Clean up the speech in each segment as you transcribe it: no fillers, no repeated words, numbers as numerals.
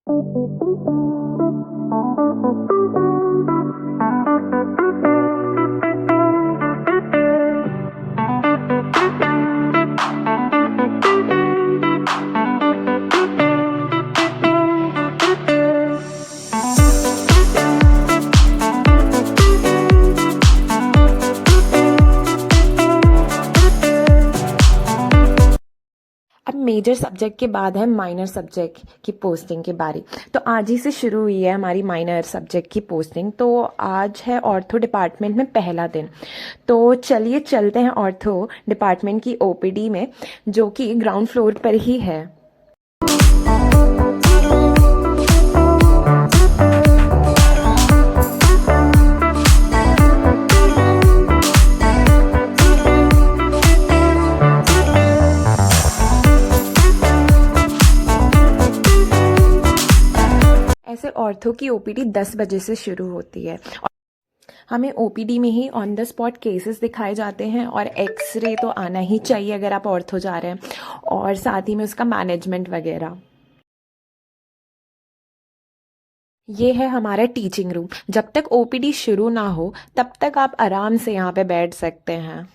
अब major subject के बाद है माइनर सब्जेक्ट की पोस्टिंग की बारी। तो आज ही से शुरू हुई है हमारी माइनर सब्जेक्ट की पोस्टिंग। तो आज है ऑर्थो डिपार्टमेंट में पहला दिन। तो चलिए चलते हैं ऑर्थो डिपार्टमेंट की ओपीडी में, जो कि ग्राउंड फ्लोर पर ही है। ऐसे ऑर्थो की ओपीडी 10 बजे से शुरू होती है। हमें ओपीडी में ही ऑन द स्पॉट केसेस दिखाए जाते हैं और एक्सरे तो आना ही चाहिए अगर आप ऑर्थो जा रहे हैं, और साथ ही में उसका मैनेजमेंट वगैरह। ये है हमारा टीचिंग रूम। जब तक ओपीडी शुरू ना हो तब तक आप आराम से यहाँ पे बैठ सकते हैं।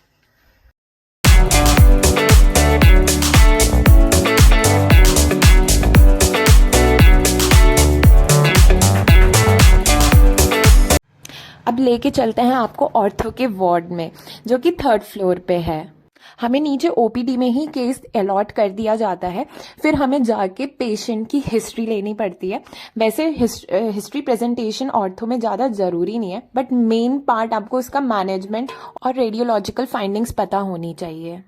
अब लेके चलते हैं आपको ऑर्थो के वार्ड में, जो कि 3rd फ्लोर पे है। हमें नीचे ओपीडी में ही केस अलॉट कर दिया जाता है, फिर हमें जाके पेशेंट की हिस्ट्री लेनी पड़ती है। वैसे हिस्ट्री प्रेजेंटेशन ऑर्थो में ज़्यादा ज़रूरी नहीं है, बट मेन पार्ट आपको उसका मैनेजमेंट और रेडियोलॉजिकल फाइंडिंग्स पता होनी चाहिए।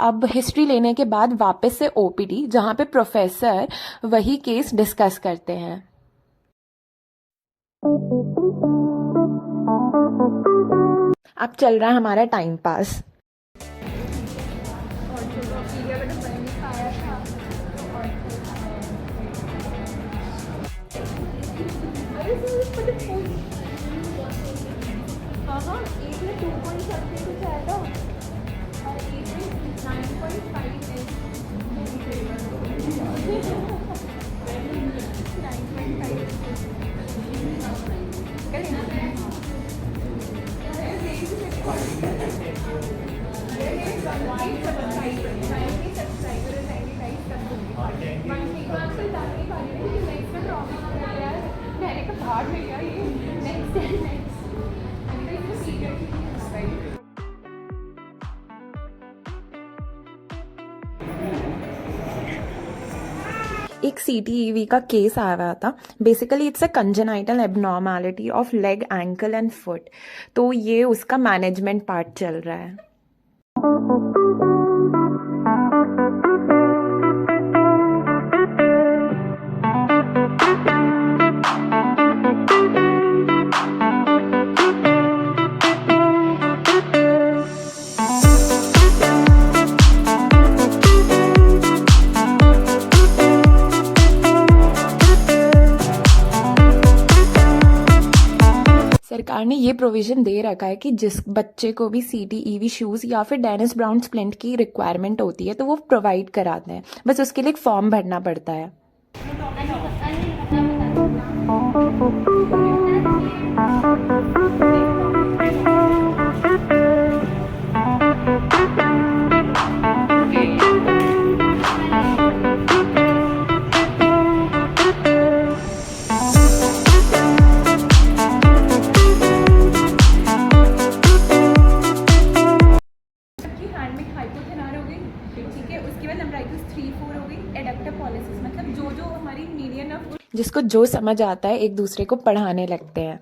अब हिस्ट्री लेने के बाद वापस से ओपीडी, जहाँ पे प्रोफेसर वही केस डिस्कस करते हैं। अब चल रहा है हमारा टाइम पास। एक में 2.7 कुछ आया था और एक में 9.5 है। 9.5 एक CTEV का केस आया हुआ था। Basically it's a congenital abnormality of leg, ankle and foot. तो ये उसका मैनेजमेंट पार्ट चल रहा है। सरकार ने ये प्रोविज़न दे रखा है कि जिस बच्चे को भी CTEV शूज़ या फिर डेनिस ब्राउन स्प्लिंट की रिक्वायरमेंट होती है तो वो प्रोवाइड कराते हैं। बस उसके लिए एक फॉर्म भरना पड़ता है। जिसको जो समझ आता है एक दूसरे को पढ़ाने लगते हैं।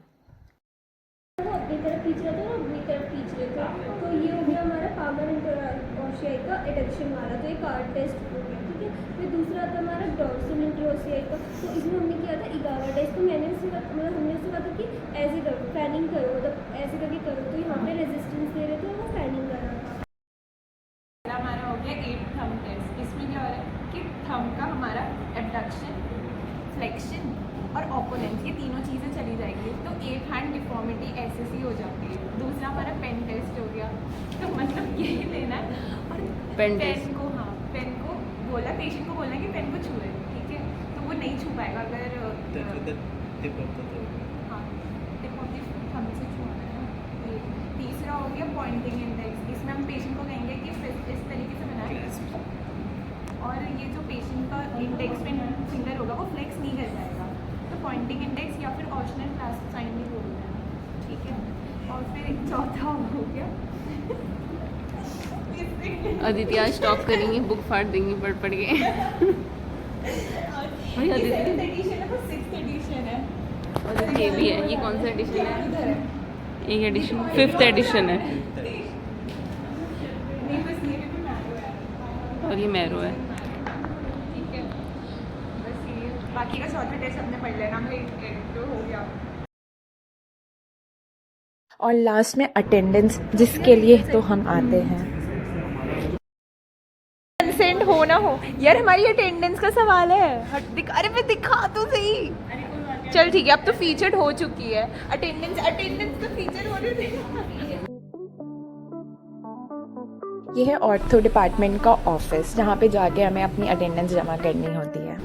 अपनी तरफ खींच रहा था और अपनी तरफ खींच रहे थे। तो ये हो गया हमारा पामर इंटरओशियाई का एडक्शन वाला, तो एक कार्ड टेस्ट हो गया, ठीक है। फिर दूसरा था हमारा डॉर्सल इंटरओशियाई का। तो इसमें हमने किया था इगावा टेस्ट। तो मैंने उससे हमने उससे कहा था कि ऐसे करो, फैनिंग करो, मतलब ऐसे करके करो। तो यहाँ पे रेजिस्टेंस दे रहे थे, वो फैनिंग कर रहा था। हमारा हो गया 8 थंब टेस्ट। इसमें क्या हो रहा है कि थंब का हमारा एबडक्शन, फ्लेक्शन और ओपोनेंस, ये तीनों चीज़ें चली जाएगी। तो 8 हैंड डिफॉर्मिटी ऐसे सी हो जाती है। दूसरा हमारा पेन टेस्ट हो गया। तो पेन पेन टेस्ट। को, हाँ पेन को बोला, पेशेंट को बोलना कि पेन को छुए, ठीक है, तो वो नहीं छू पाएगा अगर टिप ऑफ द हाँ टिप ऑफ द थंब से छुआना है ना। ये तीसरा हो गया पॉइंटिंग इंडेक्स। इसमें हम पेशेंट को कहेंगे कि इस तरीके से बनाए, और ये जो पेशेंट का इंडेक्स फिंगर होगा वो फ्लेक्स नहीं कर जाएगा, तो पॉइंटिंग इंडेक्स या फिर ऑप्शनल क्लास साइन भी बोलते हैं, ठीक है। और फिर चौथा हो गया अदिति आज स्टॉप करेंगी, बुक फाड़ देंगी पढ़ पढ़ के। भाई अदिति, एडिशन है, वो 6th एडिशन है। और ये भी है, ये कौन सा एडिशन है? उधर है, एक एडिशन 5th एडिशन है, नहीं बस ये भी मैरो है, और ये मैरो है। ठीक है। बस ये बाकी का चौथा टेस्ट हमने पढ़ लेना, हमने एक तो हो गया। और लास्ट में अटेंडेंस, जिसके लिए तो हम आते हैं। कंसेंट हो ना हो यार, हमारी अटेंडेंस का सवाल है। अरे मैं दिखा तो सही। चल ठीक है, अब तो फीचर्ड हो चुकी है अटेंडेंस, तो फीचर हो रही थी। ये है ऑर्थो डिपार्टमेंट का ऑफिस, जहाँ पे जाके हमें अपनी अटेंडेंस जमा करनी होती है।